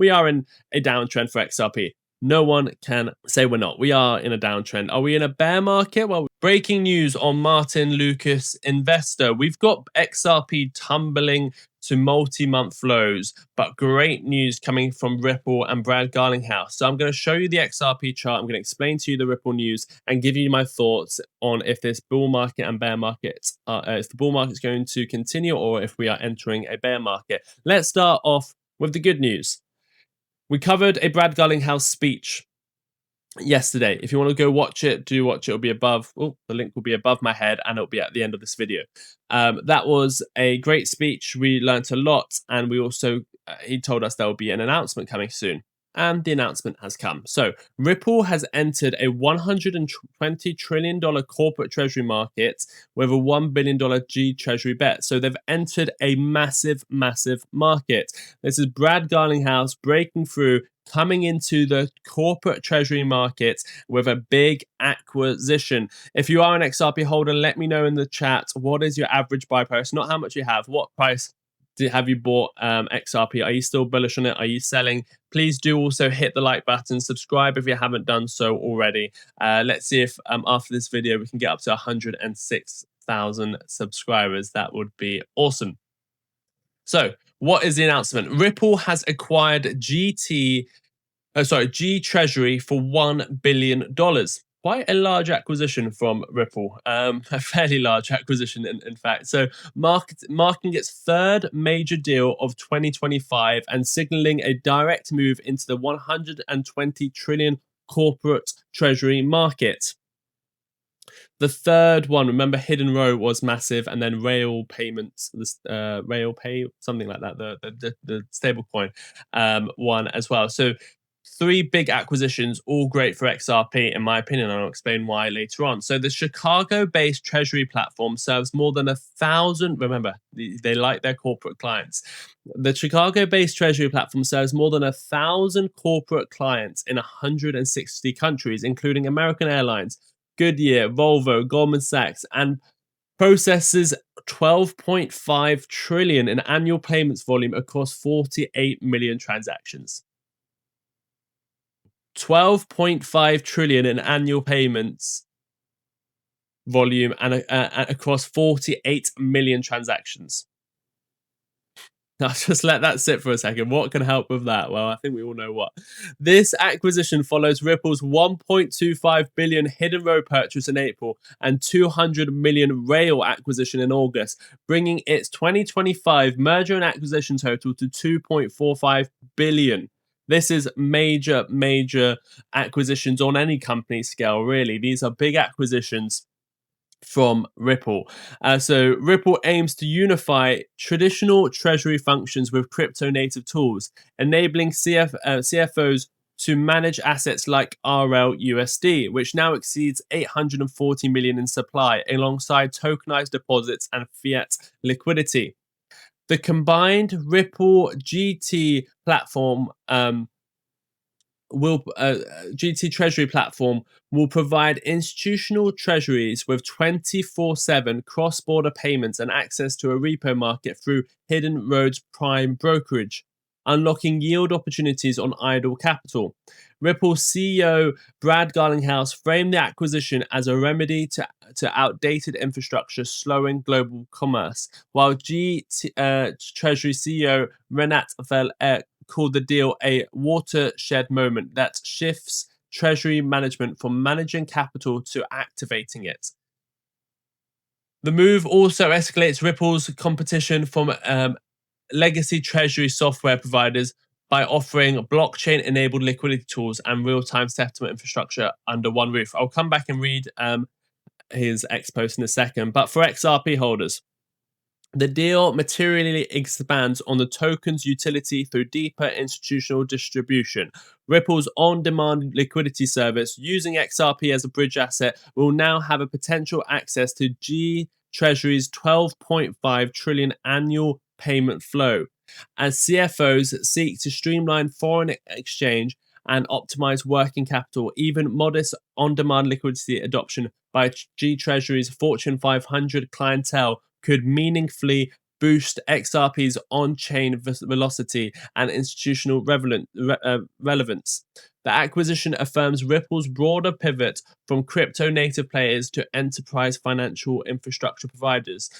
we are in a downtrend for XRP. No one can say we're not. We are in a downtrend. Are we in a bear market? Well, breaking news on Martyn Lucas Investor. We've got XRP tumbling to multi-month lows, but great news coming from Ripple and Brad Garlinghouse. So I'm going to show you the XRP chart. I'm going to explain to you the Ripple news and give you my thoughts on if this bull market and bear market, if the bull market is going to continue or if we are entering a bear market. Let's start off with the good news. We covered a Brad Garlinghouse speech yesterday. If you want to go watch it, do watch it. It'll be above. Oh, the link will be above my head, and it'll be at the end of this video. That was a great speech. We learnt a lot, and we also he told us there will be an announcement coming soon. And the announcement has come. So Ripple has entered a $120 trillion corporate treasury market with a $1 billion GTreasury bet. So they've entered a massive, massive market. This is Brad Garlinghouse breaking through, coming into the corporate treasury market with a big acquisition. If you are an XRP holder, let me know in the chat, what is your average buy price? Not how much you have, what price have you bought XRP? Are you still bullish on it? Are you selling? Please do also hit the like button, subscribe if you haven't done so already. Let's see if after this video we can get up to 106,000 subscribers. That would be awesome. So what is the announcement? Ripple has acquired GTreasury for $1 billion. Quite a large acquisition from Ripple, a fairly large acquisition in fact. So marking its third major deal of 2025 and signaling a direct move into the 120 trillion corporate treasury market. The third one, remember Hidden Row was massive, and then Rail Payments, Rail Pay, something like that, the stablecoin one as well. So three big acquisitions, all great for XRP, in my opinion. I'll explain why later on. So the Chicago-based treasury platform serves more than 1,000. Remember, they like their corporate clients. The Chicago-based treasury platform serves more than 1,000 corporate clients in 160 countries, including American Airlines, Goodyear, Volvo, Goldman Sachs, and processes 12.5 trillion in annual payments volume across 48 million transactions. 12.5 trillion in annual payments volume and across 48 million transactions. I'll just let that sit for a second. What can help with that? Well, I think we all know what. This acquisition follows Ripple's 1.25 billion Hidden Row purchase in April and 200 million Rail acquisition in August, bringing its 2025 merger and acquisition total to 2.45 billion. This is major, major acquisitions on any company scale, really. These are big acquisitions from Ripple. So Ripple aims to unify traditional treasury functions with crypto-native tools, enabling CFOs to manage assets like RLUSD, which now exceeds 840 million in supply, alongside tokenized deposits and fiat liquidity. The combined Ripple GT platform GT Treasury platform will provide institutional treasuries with 24/7 cross-border payments and access to a repo market through Hidden Road's prime brokerage, unlocking yield opportunities on idle capital. Ripple CEO Brad Garlinghouse framed the acquisition as a remedy to outdated infrastructure slowing global commerce, while Treasury CEO Renat Vel called the deal a watershed moment that shifts treasury management from managing capital to activating it. The move also escalates Ripple's competition from legacy treasury software providers by offering blockchain-enabled liquidity tools and real-time settlement infrastructure under one roof. I'll come back and read his X post in a second. But for XRP holders, the deal materially expands on the token's utility through deeper institutional distribution. Ripple's on-demand liquidity service, using XRP as a bridge asset, will now have a potential access to GTreasury's 12.5 trillion annual payment flow, as CFOs seek to streamline foreign exchange and optimize working capital. Even modest on-demand liquidity adoption by GTreasury's Fortune 500 clientele could meaningfully boost XRP's on-chain velocity and institutional relevance. The acquisition affirms Ripple's broader pivot from crypto-native players to enterprise financial infrastructure providers,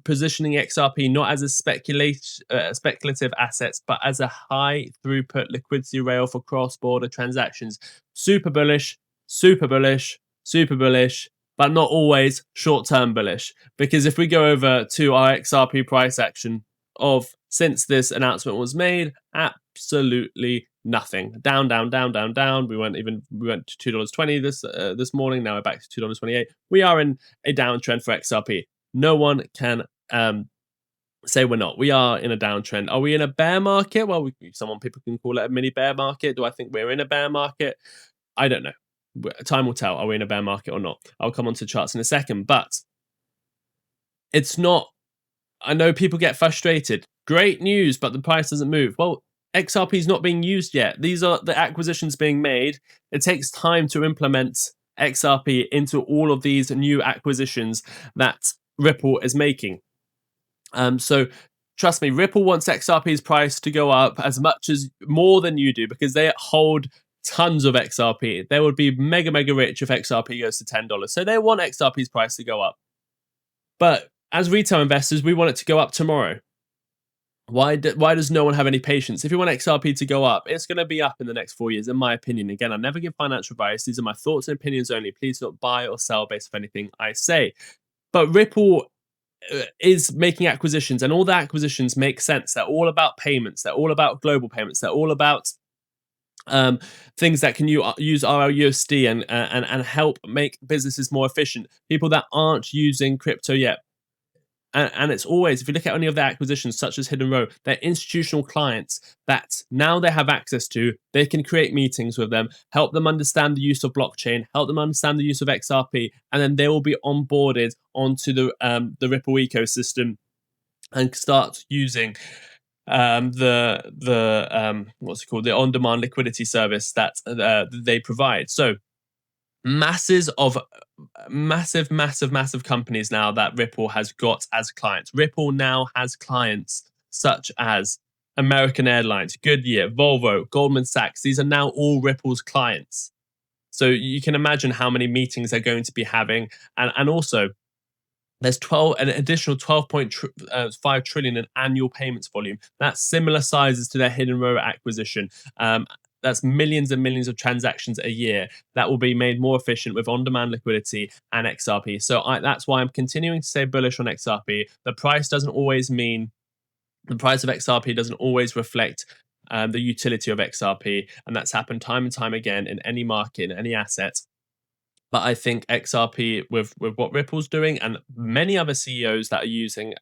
positioning XRP not as a speculative asset, but as a high-throughput liquidity rail for cross-border transactions. Super bullish, super bullish, super bullish, but not always short-term bullish. Because if we go over to our XRP price action of since this announcement was made, absolutely nothing. Down, down, down, down, down. We went to $2.20 this morning. Now we're back to $2.28. We are in a downtrend for XRP. No one can say we're not. We are in a downtrend. Are we in a bear market? Well, people can call it a mini bear market. Do I think we're in a bear market? I don't know. Time will tell. Are we in a bear market or not? I'll come on to charts in a second, but it's not. I know people get frustrated. Great news, but the price doesn't move. Well, XRP is not being used yet. These are the acquisitions being made. It takes time to implement XRP into all of these new acquisitions that Ripple is making. So trust me, Ripple wants XRP's price to go up as much as more than you do because they hold tons of XRP. They would be mega rich if XRP goes to $10. So they want XRP's price to go up. But as retail investors, we want it to go up tomorrow. Why does no one have any patience? If you want XRP to go up, it's going to be up in the next 4 years, in my opinion. Again, I never give financial advice. These are my thoughts and opinions only. Please don't buy or sell based on anything I say. But Ripple is making acquisitions, and all the acquisitions make sense. They're all about payments. They're all about global payments. They're all about things that can use RLUSD and help make businesses more efficient. People that aren't using crypto yet. And it's always, if you look at any of their acquisitions, such as Hidden Row, they're institutional clients that now they have access to. They can create meetings with them, help them understand the use of blockchain, help them understand the use of XRP, and then they will be onboarded onto the Ripple ecosystem and start using the what's it called, the On-Demand Liquidity service that they provide. So massive companies now that Ripple has got as clients. Ripple now has clients such as American Airlines, Goodyear, Volvo, Goldman Sachs. These are now all Ripple's clients. So you can imagine how many meetings they're going to be having. And also, there's an additional 12.5 trillion in annual payments volume. That's similar sizes to their Hidden Row acquisition. That's millions and millions of transactions a year that will be made more efficient with on-demand liquidity and XRP. So that's why I'm continuing to stay bullish on XRP. The price of XRP doesn't always reflect the utility of XRP, and that's happened time and time again in any market, in any asset. But I think XRP, with what Ripple's doing and many other CEOs that are using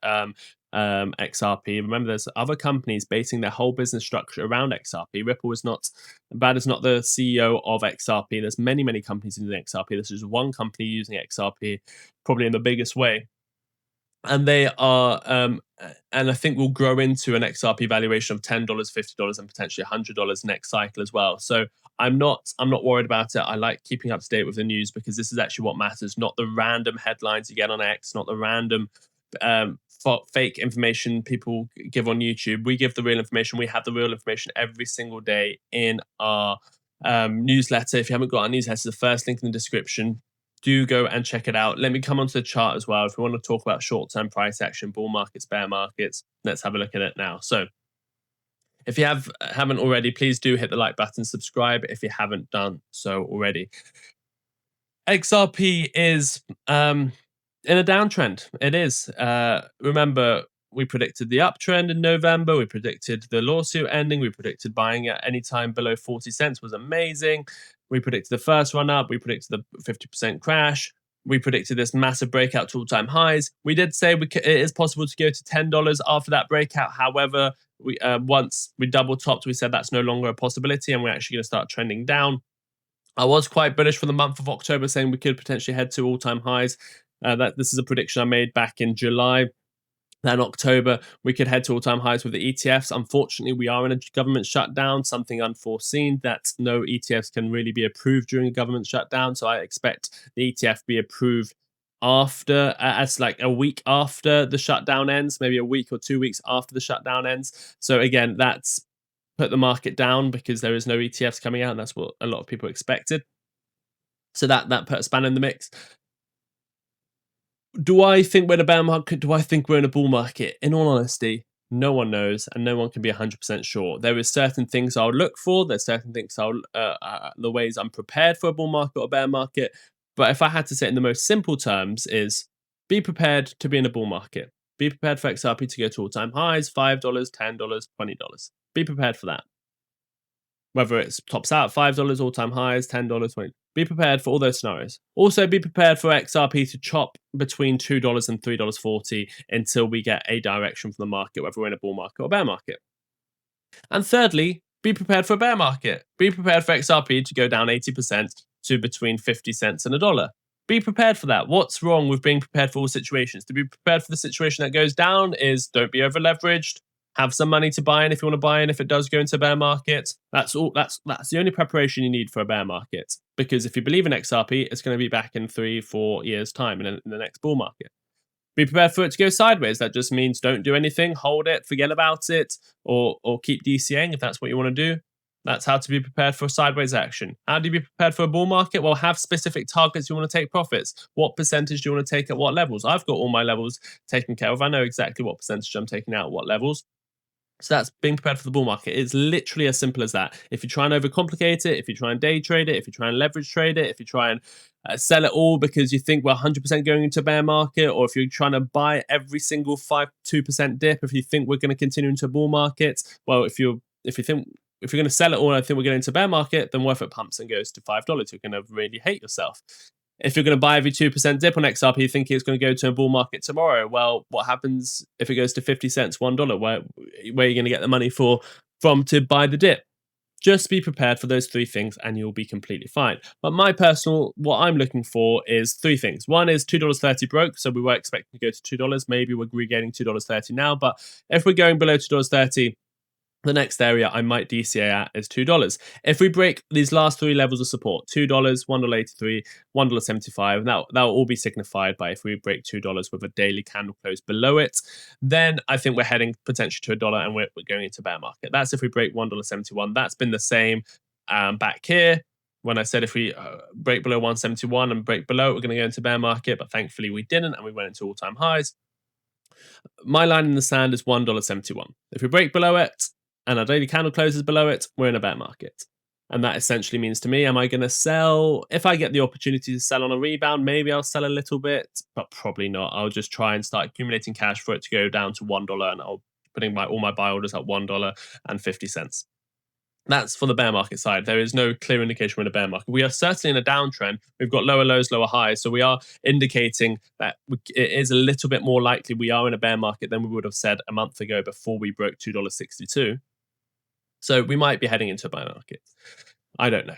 XRP. Remember, there's other companies basing their whole business structure around XRP. Ripple is not the CEO of XRP. There's many companies using XRP. This is one company using XRP, probably in the biggest way. And they are, and I think we'll grow into an XRP valuation of $10, $50, and potentially $100 next cycle as well. So I'm not worried about it. I like keeping up to date with the news because this is actually what matters, not the random headlines you get on X, not the random fake information people give on YouTube. We give the real information. We have the real information every single day in our newsletter. If you haven't got our newsletter, the first link in the description. Do go and check it out. Let me come onto the chart as well. If we want to talk about short-term price action, bull markets, bear markets, let's have a look at it now. So if you haven't already, please do hit the like button, subscribe if you haven't done so already. XRP is in a downtrend. It is. Remember, we predicted the uptrend in November. We predicted the lawsuit ending. We predicted buying at any time below 40 cents was amazing. We predicted the first run up. We predicted the 50% crash. We predicted this massive breakout to all-time highs. We did say it is possible to go to $10 after that breakout. However, once we double topped, we said that's no longer a possibility, and we're actually going to start trending down. I was quite bullish for the month of October, saying we could potentially head to all-time highs. This is a prediction I made back in July. Then October, we could head to all-time highs with the ETFs. Unfortunately, we are in a government shutdown, something unforeseen, that no ETFs can really be approved during a government shutdown. So I expect the ETF be approved after, as like a week after the shutdown ends, maybe a week or 2 weeks after the shutdown ends. So again, that's put the market down because there is no ETFs coming out, and that's what a lot of people expected. So that put a span in the mix. Do I think we're in a bear market? Do I think we're in a bull market? In all honesty, no one knows, and no one can be 100% sure. There is certain things I'll look for. There's certain things the ways I'm prepared for a bull market or bear market. But if I had to say it in the most simple terms, is be prepared to be in a bull market. Be prepared for XRP to go to all-time highs, $5, $10, $20. Be prepared for that. Whether it tops out $5 all-time highs, $10, $20. Be prepared for all those scenarios. Also, be prepared for XRP to chop between $2 and $3.40 until we get a direction from the market, whether we're in a bull market or bear market. And thirdly, be prepared for a bear market. Be prepared for XRP to go down 80% to between 50 cents and $1. Be prepared for that. What's wrong with being prepared for all situations? To be prepared for the situation that goes down is don't be over leveraged. Have some money to buy in if you want to buy in if it does go into a bear market. That's all. That's the only preparation you need for a bear market. Because if you believe in XRP, it's going to be back in 3-4 years' time in the next bull market. Be prepared for it to go sideways. That just means don't do anything, hold it, forget about it, or keep DCAing if that's what you want to do. That's how to be prepared for sideways action. How do you be prepared for a bull market? Well, have specific targets you want to take profits. What percentage do you want to take at what levels? I've got all my levels taken care of. I know exactly what percentage I'm taking out at what levels. So that's being prepared for the bull market. It's literally as simple as that. If you try and overcomplicate it, if you try and day trade it, if you try and leverage trade it, if you try and sell it all because you think we're 100% going into a bear market, or if you're trying to buy every single 2% dip, if you think we're going to continue into a bull market, well, if you're going to sell it all and I think we're going into a bear market, then what if it pumps and goes to $5? You're going to really hate yourself. If you're going to buy every 2% dip on XRP, you think it's going to go to a bull market tomorrow. Well, what happens if it goes to 50 cents, $1? Where are you going to get the money from to buy the dip? Just be prepared for those three things and you'll be completely fine. But what I'm looking for is three things. One is $2.30 broke. So we were expecting to go to $2. Maybe we're regaining $2.30 now. But if we're going below $2.30, the next area I might DCA at is $2. If we break these last three levels of support, $2, $1.83, $1.75, that will all be signified by if we break $2 with a daily candle close below it, then I think we're heading potentially to $1 and we're going into bear market. That's if we break $1.71. That's been the same back here. When I said if we break below 171 and break below, we're going to go into bear market, but thankfully we didn't and we went into all-time highs. My line in the sand is $1.71. If we break below it, and our daily candle closes below it, we're in a bear market. And that essentially means to me, am I going to sell? If I get the opportunity to sell on a rebound, maybe I'll sell a little bit, but probably not. I'll just try and start accumulating cash for it to go down to $1, and I'll putting all my buy orders at $1.50. That's for the bear market side. There is no clear indication we're in a bear market. We are certainly in a downtrend. We've got lower lows, lower highs. So we are indicating that it is a little bit more likely we are in a bear market than we would have said a month ago before we broke $2.62. So we might be heading into a bear market. I don't know.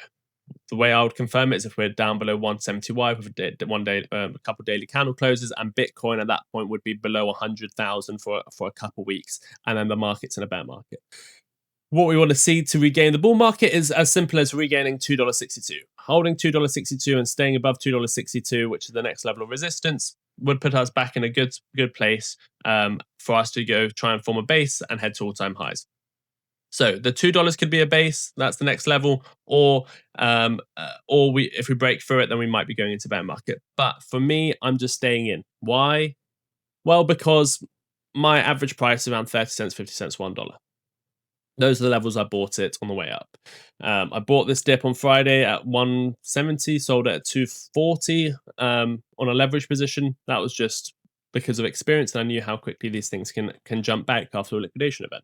The way I would confirm it is if we're down below 175 with a couple of daily candle closes, and Bitcoin at that point would be below 100,000 for a couple of weeks, and then the market's in a bear market. What we want to see to regain the bull market is as simple as regaining $2.62. Holding $2.62 and staying above $2.62, which is the next level of resistance, would put us back in a good place for us to go try and form a base and head to all-time highs. So the $2 could be a base. That's the next level. Or if we break through it, then we might be going into bear market. But for me, I'm just staying in. Why? Well, because my average price is around 30 cents, 50 cents, $1. Those are the levels I bought it on the way up. I bought this dip on Friday at 170, sold it at 240 on a leverage position. That was just because of experience, and I knew how quickly these things can jump back after a liquidation event.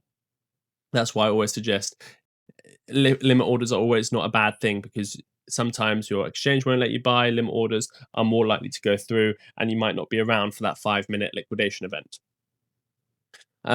That's why I always suggest limit orders are always not a bad thing, because sometimes your exchange won't let you buy. Limit orders are more likely to go through, and you might not be around for that 5-minute liquidation event.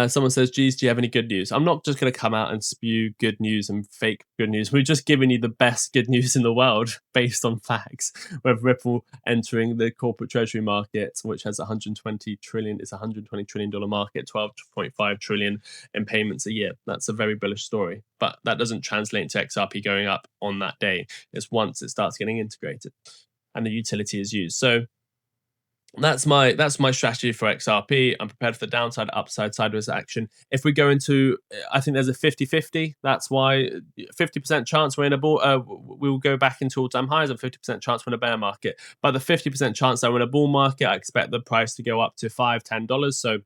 Someone says, geez, do you have any good news? I'm not just going to come out and spew good news and fake good news. We're just giving you the best good news in the world based on facts. With Ripple entering the corporate treasury market, which has $120 trillion. It's a $120 trillion market, 12.5 trillion in payments a year. That's a very bullish story. But that doesn't translate into XRP going up on that day. It's once it starts getting integrated and the utility is used. So That's my strategy for XRP. I'm prepared for the downside, upside, sideways action. If we go into, I think there's a 50-50. That's why 50% chance we're in a bull. We will go back into all-time highs, and 50% chance we're in a bear market. But the 50% chance that we're in a bull market, I expect the price to go up to $5-10. So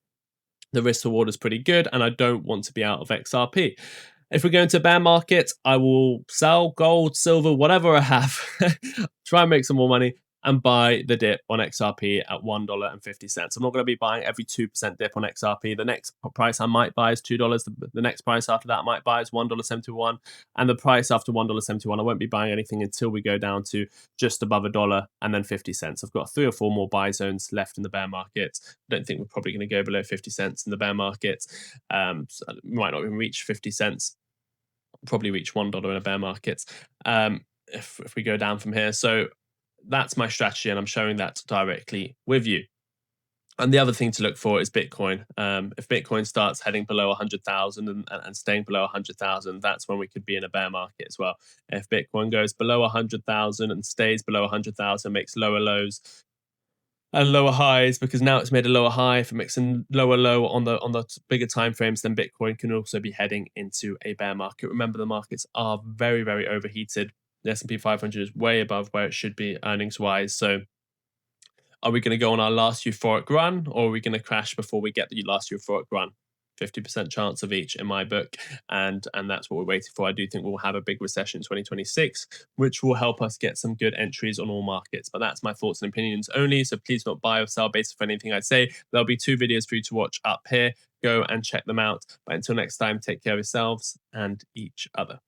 the risk reward is pretty good, and I don't want to be out of XRP. If we go into bear market, I will sell gold, silver, whatever I have, try and make some more money, and buy the dip on XRP at $1.50. I'm not going to be buying every 2% dip on XRP. The next price I might buy is $2. The next price after that I might buy is $1.71. And the price after $1.71, I won't be buying anything until we go down to just above $1 and then 50 cents. I've got 3 or 4 more buy zones left in the bear market. I don't think we're probably going to go below 50 cents in the bear market. So we might not even reach 50 cents. Probably reach $1 in a bear market if we go down from here. So that's my strategy, and I'm showing that directly with you. And the other thing to look for is Bitcoin. If Bitcoin starts heading below 100,000 and staying below 100,000, that's when we could be in a bear market as well. If Bitcoin goes below 100,000 and stays below 100,000, makes lower lows and lower highs, because now it's made a lower high. If it makes a lower low on the bigger time frames, then Bitcoin can also be heading into a bear market. Remember, the markets are very, very overheated. The S&P 500 is way above where it should be earnings-wise. So are we going to go on our last euphoric run, or are we going to crash before we get the last euphoric run? 50% chance of each in my book, and that's what we're waiting for. I do think we'll have a big recession in 2026, which will help us get some good entries on all markets. But that's my thoughts and opinions only, so please don't buy or sell based on anything I say. There'll be 2 videos for you to watch up here. Go and check them out. But until next time, take care of yourselves and each other.